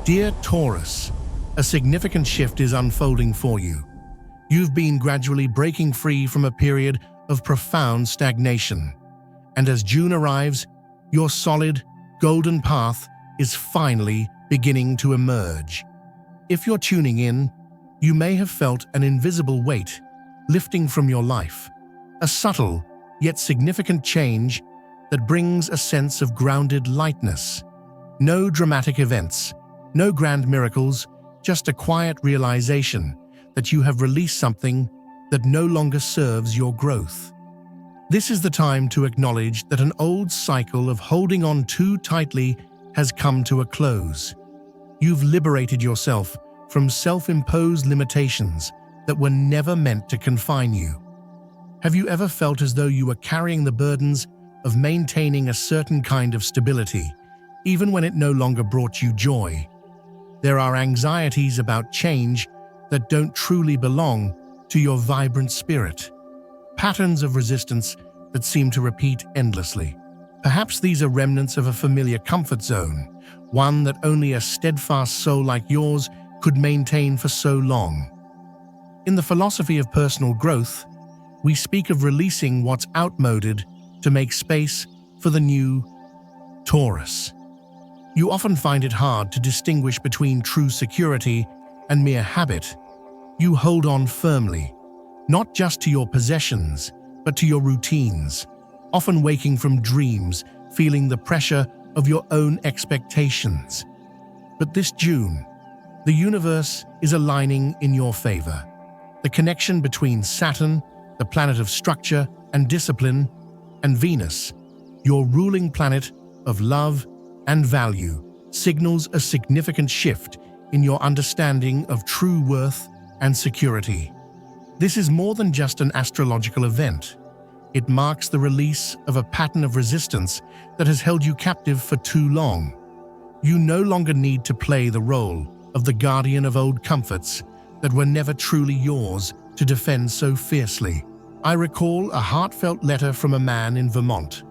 Dear Taurus, a significant shift is unfolding for you. You've been gradually breaking free from a period of profound stagnation. And as June arrives, your solid, golden path is finally beginning to emerge. If you're tuning in, you may have felt an invisible weight lifting from your life, a subtle yet significant change that brings a sense of grounded lightness. No dramatic events, no grand miracles, just a quiet realization that you have released something that no longer serves your growth. This is the time to acknowledge that an old cycle of holding on too tightly has come to a close. You've liberated yourself from self-imposed limitations that were never meant to confine you. Have you ever felt as though you were carrying the burdens of maintaining a certain kind of stability, even when it no longer brought you joy? There are anxieties about change that don't truly belong to your vibrant spirit. Patterns of resistance that seem to repeat endlessly. Perhaps these are remnants of a familiar comfort zone, one that only a steadfast soul like yours could maintain for so long. In the philosophy of personal growth, we speak of releasing what's outmoded to make space for the new. Taurus. You often find it hard to distinguish between true security and mere habit. You hold on firmly, not just to your possessions, but to your routines, often waking from dreams, feeling the pressure of your own expectations. But this June, the universe is aligning in your favor. The connection between Saturn, the planet of structure and discipline, and Venus, your ruling planet of love and value, signals a significant shift in your understanding of true worth and security. This is more than just an astrological event. It marks the release of a pattern of resistance that has held you captive for too long. You no longer need to play the role of the guardian of old comforts that were never truly yours to defend so fiercely. I recall a heartfelt letter from a man in Vermont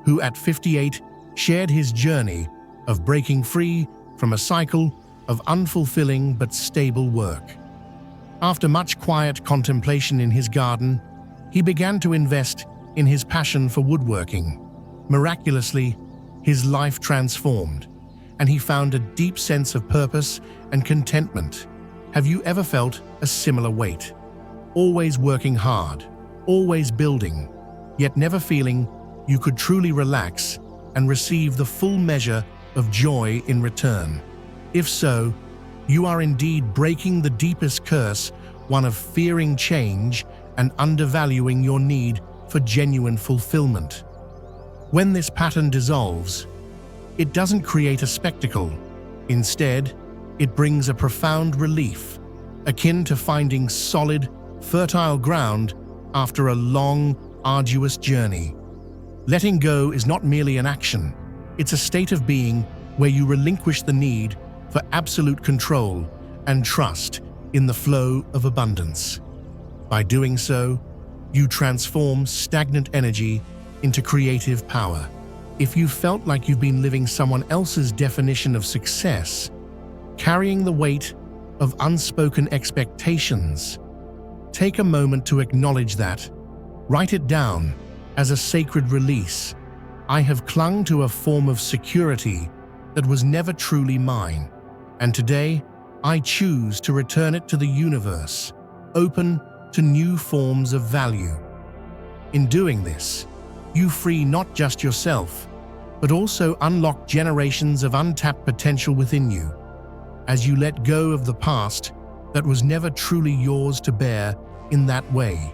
who at 58 shared his journey of breaking free from a cycle of unfulfilling but stable work. After much quiet contemplation in his garden, he began to invest in his passion for woodworking. Miraculously, his life transformed, and he found a deep sense of purpose and contentment. Have you ever felt a similar weight? Always working hard, always building, yet never feeling you could truly relax and receive the full measure of joy in return? If so, you are indeed breaking the deepest curse, one of fearing change and undervaluing your need for genuine fulfillment. When this pattern dissolves, it doesn't create a spectacle. Instead, it brings a profound relief, akin to finding solid, fertile ground after a long, arduous journey. Letting go is not merely an action, it's a state of being where you relinquish the need for absolute control and trust in the flow of abundance. By doing so, you transform stagnant energy into creative power. If you felt like you've been living someone else's definition of success, carrying the weight of unspoken expectations, take a moment to acknowledge that. Write it down as a sacred release. I have clung to a form of security that was never truly mine, and today I choose to return it to the universe, open to new forms of value. In doing this, you free not just yourself, but also unlock generations of untapped potential within you. As you let go of the past that was never truly yours to bear in that way,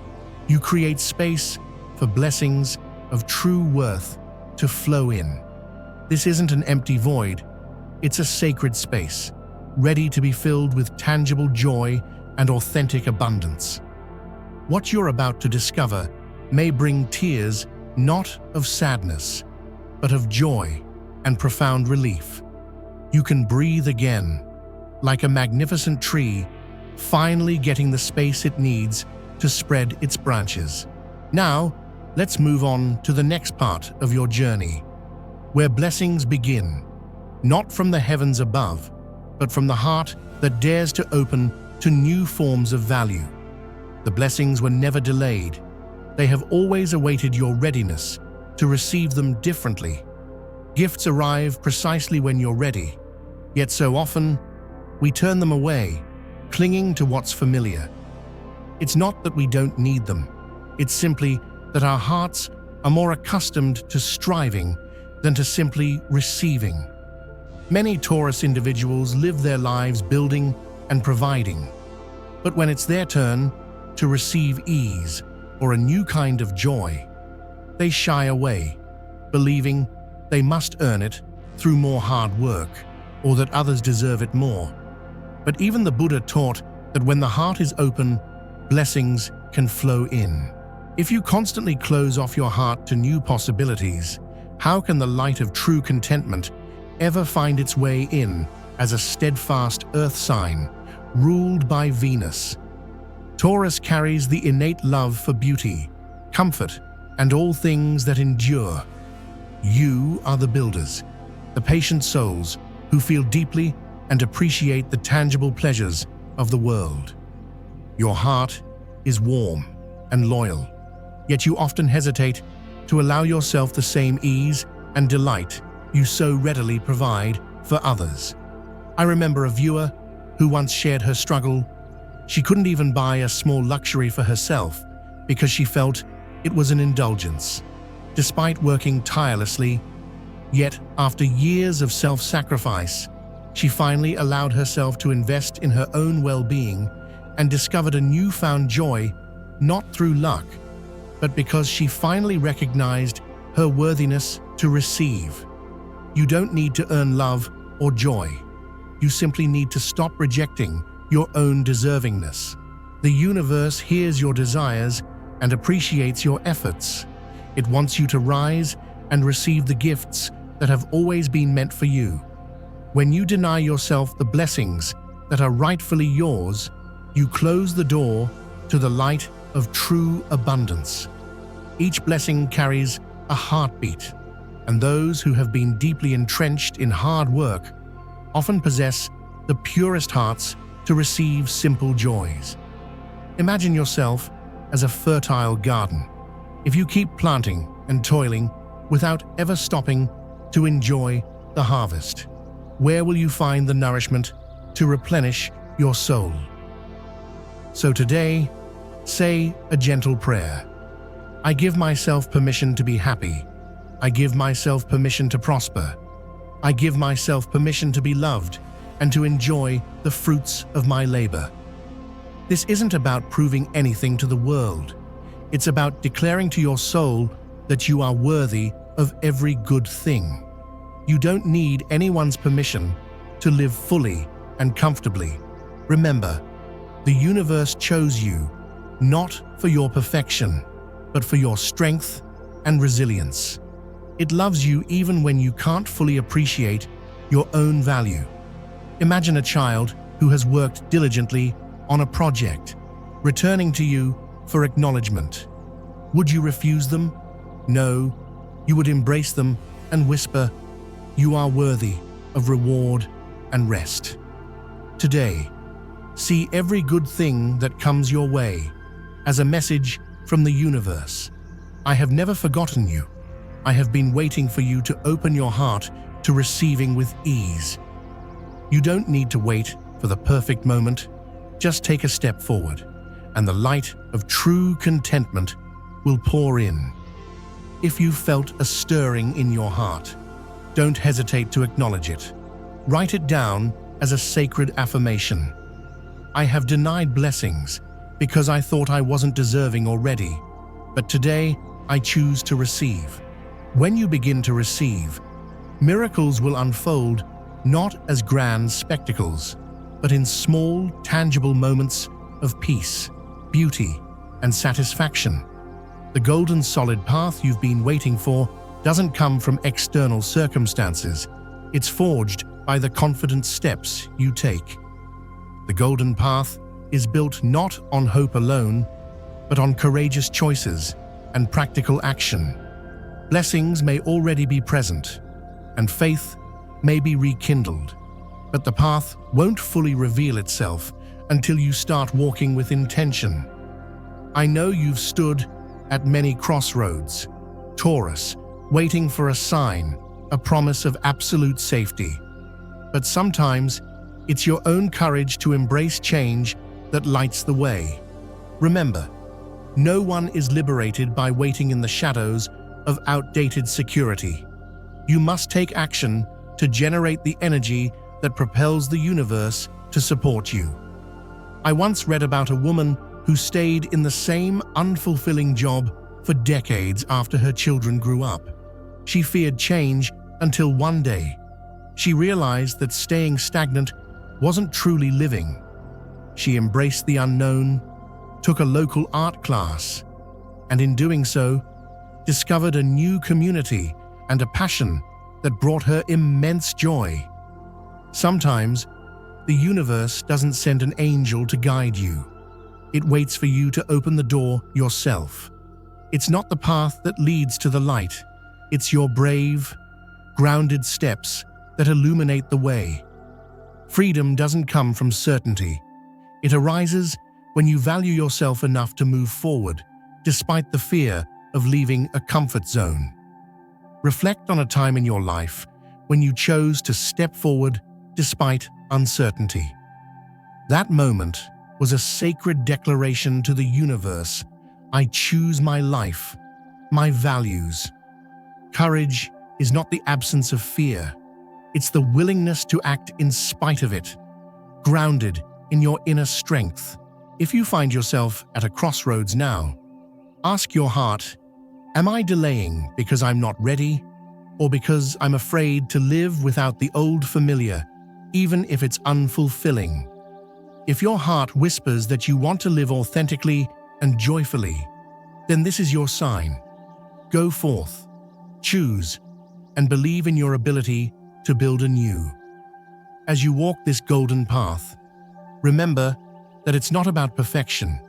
you create space for blessings of true worth to flow in. This isn't an empty void, it's a sacred space, ready to be filled with tangible joy and authentic abundance. What you're about to discover may bring tears not of sadness, but of joy and profound relief. You can breathe again, like a magnificent tree, finally getting the space it needs to spread its branches. Now, let's move on to the next part of your journey, where blessings begin, not from the heavens above, but from the heart that dares to open to new forms of value. The blessings were never delayed. They have always awaited your readiness to receive them differently. Gifts arrive precisely when you're ready, yet so often we turn them away, clinging to what's familiar. It's not that we don't need them. It's simply that our hearts are more accustomed to striving than to simply receiving. Many Taurus individuals live their lives building and providing, but when it's their turn to receive ease or a new kind of joy, they shy away, believing they must earn it through more hard work or that others deserve it more. But even the Buddha taught that when the heart is open, blessings can flow in. If you constantly close off your heart to new possibilities, how can the light of true contentment ever find its way in as a steadfast earth sign ruled by Venus? Taurus carries the innate love for beauty, comfort, and all things that endure. You are the builders, the patient souls who feel deeply and appreciate the tangible pleasures of the world. Your heart is warm and loyal, yet you often hesitate to allow yourself the same ease and delight you so readily provide for others. I remember a viewer who once shared her struggle. She couldn't even buy a small luxury for herself because she felt it was an indulgence. Despite working tirelessly, yet after years of self-sacrifice, she finally allowed herself to invest in her own well-being and discovered a newfound joy, not through luck, but because she finally recognized her worthiness to receive. You don't need to earn love or joy. You simply need to stop rejecting your own deservingness. The universe hears your desires and appreciates your efforts. It wants you to rise and receive the gifts that have always been meant for you. When you deny yourself the blessings that are rightfully yours, you close the door to the light of true abundance. Each blessing carries a heartbeat, and those who have been deeply entrenched in hard work often possess the purest hearts to receive simple joys. Imagine yourself as a fertile garden. If you keep planting and toiling without ever stopping to enjoy the harvest, where will you find the nourishment to replenish your soul? So today, say a gentle prayer. I give myself permission to be happy. I give myself permission to prosper. I give myself permission to be loved and to enjoy the fruits of my labor. This isn't about proving anything to the world. It's about declaring to your soul that you are worthy of every good thing. You don't need anyone's permission to live fully and comfortably. Remember, the universe chose you not for your perfection, but for your strength and resilience. It loves you even when you can't fully appreciate your own value. Imagine a child who has worked diligently on a project, returning to you for acknowledgement. Would you refuse them? No, you would embrace them and whisper, "You are worthy of reward and rest." Today, see every good thing that comes your way as a message from the universe. I have never forgotten you. I have been waiting for you to open your heart to receiving with ease. You don't need to wait for the perfect moment. Just take a step forward, and the light of true contentment will pour in. If you felt a stirring in your heart, don't hesitate to acknowledge it. Write it down as a sacred affirmation. I have denied blessings because I thought I wasn't deserving or ready, but today I choose to receive. When you begin to receive, miracles will unfold not as grand spectacles, but in small, tangible moments of peace, beauty, and satisfaction. The golden solid path you've been waiting for doesn't come from external circumstances. It's forged by the confident steps you take. The golden path is built not on hope alone, but on courageous choices and practical action. Blessings may already be present, and faith may be rekindled. but the path won't fully reveal itself until you start walking with intention. I know you've stood at many crossroads, Taurus, waiting for a sign, a promise of absolute safety. But sometimes, it's your own courage to embrace change that lights the way. Remember, no one is liberated by waiting in the shadows of outdated security. You must take action to generate the energy that propels the universe to support you. I once read about a woman who stayed in the same unfulfilling job for decades after her children grew up. She feared change until one day, she realized that staying stagnant wasn't truly living. She embraced the unknown, took a local art class, and in doing so, discovered a new community and a passion that brought her immense joy. Sometimes, the universe doesn't send an angel to guide you. It waits for you to open the door yourself. It's not the path that leads to the light. It's your brave, grounded steps that illuminate the way. Freedom doesn't come from certainty. It arises when you value yourself enough to move forward, despite the fear of leaving a comfort zone. Reflect on a time in your life when you chose to step forward despite uncertainty. That moment was a sacred declaration to the universe. I choose my life, my values. Courage is not the absence of fear. It's the willingness to act in spite of it, grounded in your inner strength. If you find yourself at a crossroads now, ask your heart, am I delaying because I'm not ready, or because I'm afraid to live without the old familiar, even if it's unfulfilling? If your heart whispers that you want to live authentically and joyfully, then this is your sign. Go forth, choose, and believe in your ability to build anew. As you walk this golden path, remember that it's not about perfection.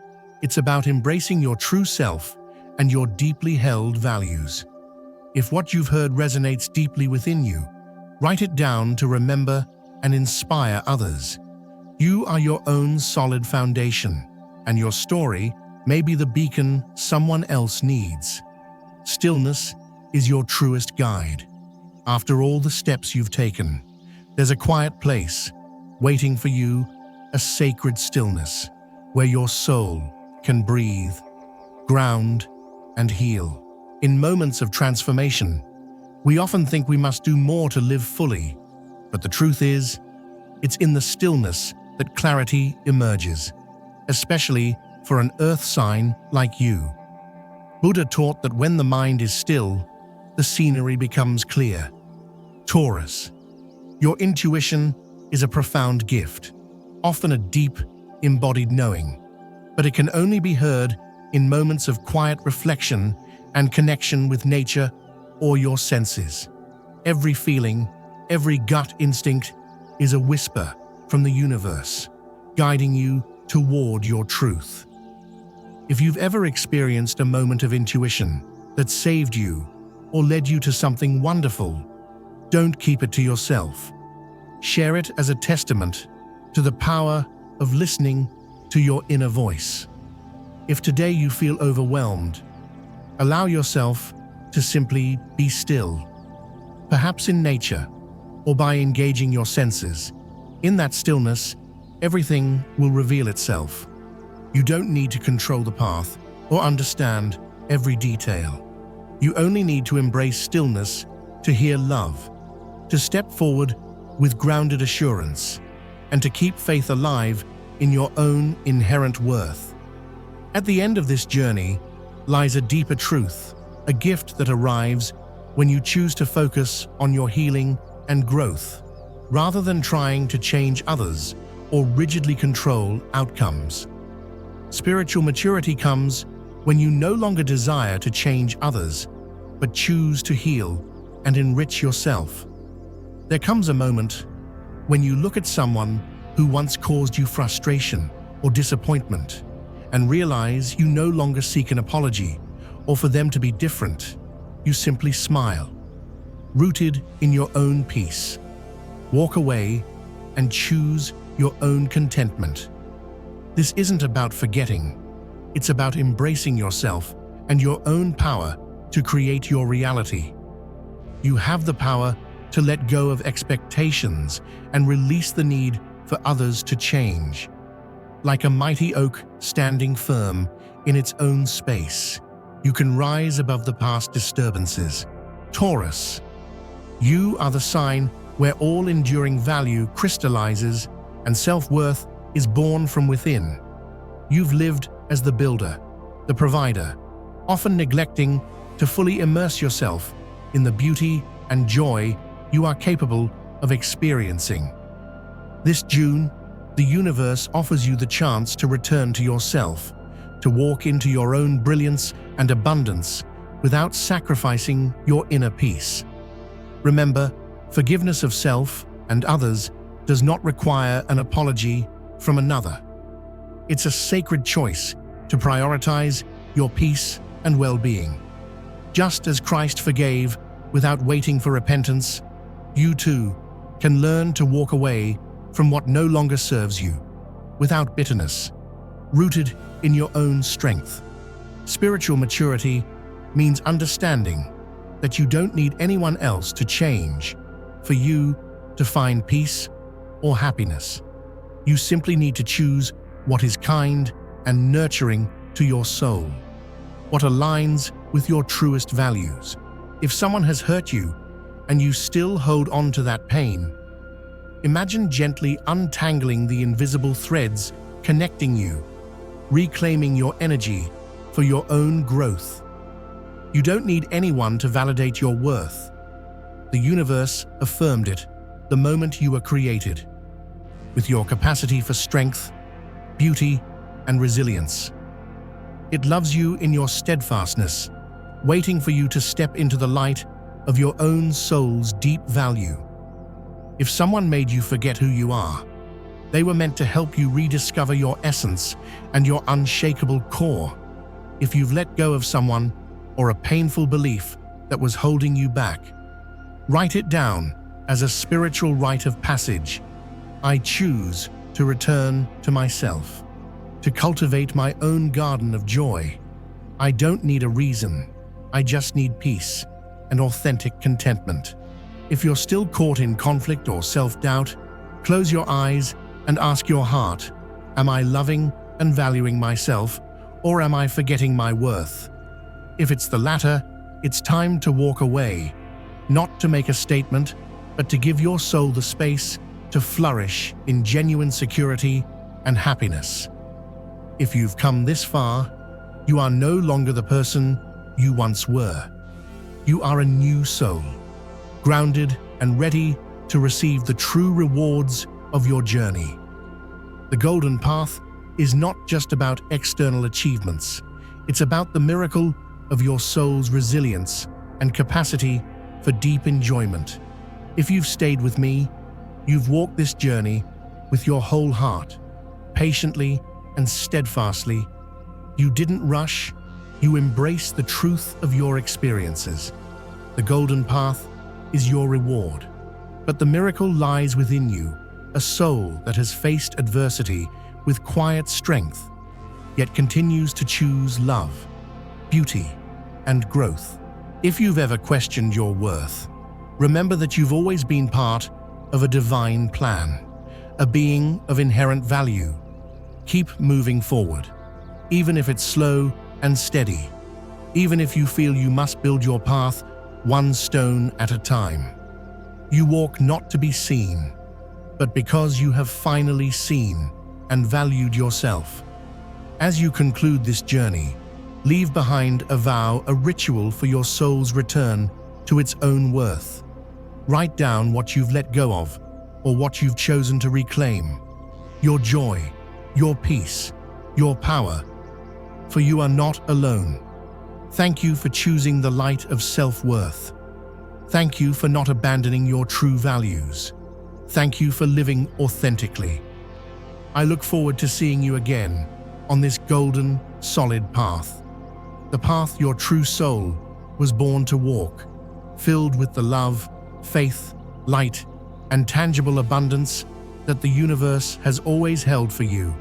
It's about embracing your true self and your deeply held values. If what you've heard resonates deeply within you, write it down to remember and inspire others. You are your own solid foundation, and your story may be the beacon someone else needs. Stillness is your truest guide. After all the steps you've taken, there's a quiet place waiting for you, a sacred stillness where your soul can breathe, ground, and heal. In moments of transformation, we often think we must do more to live fully, but the truth is, it's in the stillness that clarity emerges, especially for an earth sign like you. Buddha taught that when the mind is still, the scenery becomes clear. Taurus, your intuition is a profound gift, often a deep, embodied knowing, but it can only be heard in moments of quiet reflection and connection with nature or your senses. Every feeling, every gut instinct is a whisper from the universe, guiding you toward your truth. If you've ever experienced a moment of intuition that saved you or led you to something wonderful, don't keep it to yourself. Share it as a testament to the power of listening to your inner voice. If today you feel overwhelmed, allow yourself to simply be still, perhaps in nature or by engaging your senses. In that stillness, everything will reveal itself. You don't need to control the path or understand every detail. You only need to embrace stillness to hear love, to step forward with grounded assurance, and to keep faith alive in your own inherent worth. At the end of this journey lies a deeper truth, a gift that arrives when you choose to focus on your healing and growth, rather than trying to change others or rigidly control outcomes. Spiritual maturity comes when you no longer desire to change others, but choose to heal and enrich yourself. There comes a moment when you look at someone who once caused you frustration or disappointment and realize you no longer seek an apology or for them to be different. You simply smile, rooted in your own peace. Walk away and choose your own contentment. This isn't about forgetting. It's about embracing yourself and your own power to create your reality. You have the power to let go of expectations and release the need for others to change. Like a mighty oak standing firm in its own space, you can rise above the past disturbances. Taurus, you are the sign where all enduring value crystallizes and self-worth is born from within. You've lived as the builder, the provider, often neglecting to fully immerse yourself in the beauty and joy you are capable of experiencing. This June, the universe offers you the chance to return to yourself, to walk into your own brilliance and abundance without sacrificing your inner peace. Remember, forgiveness of self and others does not require an apology from another. It's a sacred choice to prioritize your peace and well-being. Just as Christ forgave without waiting for repentance, you too can learn to walk away from what no longer serves you, without bitterness, rooted in your own strength. Spiritual maturity means understanding that you don't need anyone else to change for you to find peace or happiness. You simply need to choose what is kind and nurturing to your soul, what aligns with your truest values. If someone has hurt you and you still hold on to that pain, imagine gently untangling the invisible threads connecting you, reclaiming your energy for your own growth. You don't need anyone to validate your worth. The universe affirmed it the moment you were created, with your capacity for strength, beauty, and resilience. It loves you in your steadfastness, waiting for you to step into the light of your own soul's deep value. If someone made you forget who you are, they were meant to help you rediscover your essence and your unshakable core. If you've let go of someone or a painful belief that was holding you back, write it down as a spiritual rite of passage. I choose to return to myself, to cultivate my own garden of joy. I don't need a reason. I just need peace and authentic contentment. If you're still caught in conflict or self-doubt, close your eyes and ask your heart, am I loving and valuing myself, or am I forgetting my worth? If it's the latter, it's time to walk away, not to make a statement, but to give your soul the space to flourish in genuine security and happiness. If you've come this far, you are no longer the person you once were. You are a new soul, grounded and ready to receive the true rewards of your journey. The golden path is not just about external achievements. It's about the miracle of your soul's resilience and capacity for deep enjoyment. If you've stayed with me, you've walked this journey with your whole heart, patiently and steadfastly. You didn't rush, you embraced the truth of your experiences. The golden path is your reward, but the miracle lies within you, a soul that has faced adversity with quiet strength, yet continues to choose love, beauty, and growth. If you've ever questioned your worth, remember that you've always been part of a divine plan, a being of inherent value. Keep moving forward, even if it's slow and steady, even if you feel you must build your path one stone at a time. You walk not to be seen, but because you have finally seen and valued yourself. As you conclude this journey, leave behind a vow, a ritual for your soul's return to its own worth. Write down what you've let go of or what you've chosen to reclaim. Your joy, your peace, your power. For you are not alone. Thank you for choosing the light of self-worth. Thank you for not abandoning your true values. Thank you for living authentically. I look forward to seeing you again on this golden, solid path. The path your true soul was born to walk, filled with the love, faith, light, and tangible abundance that the universe has always held for you.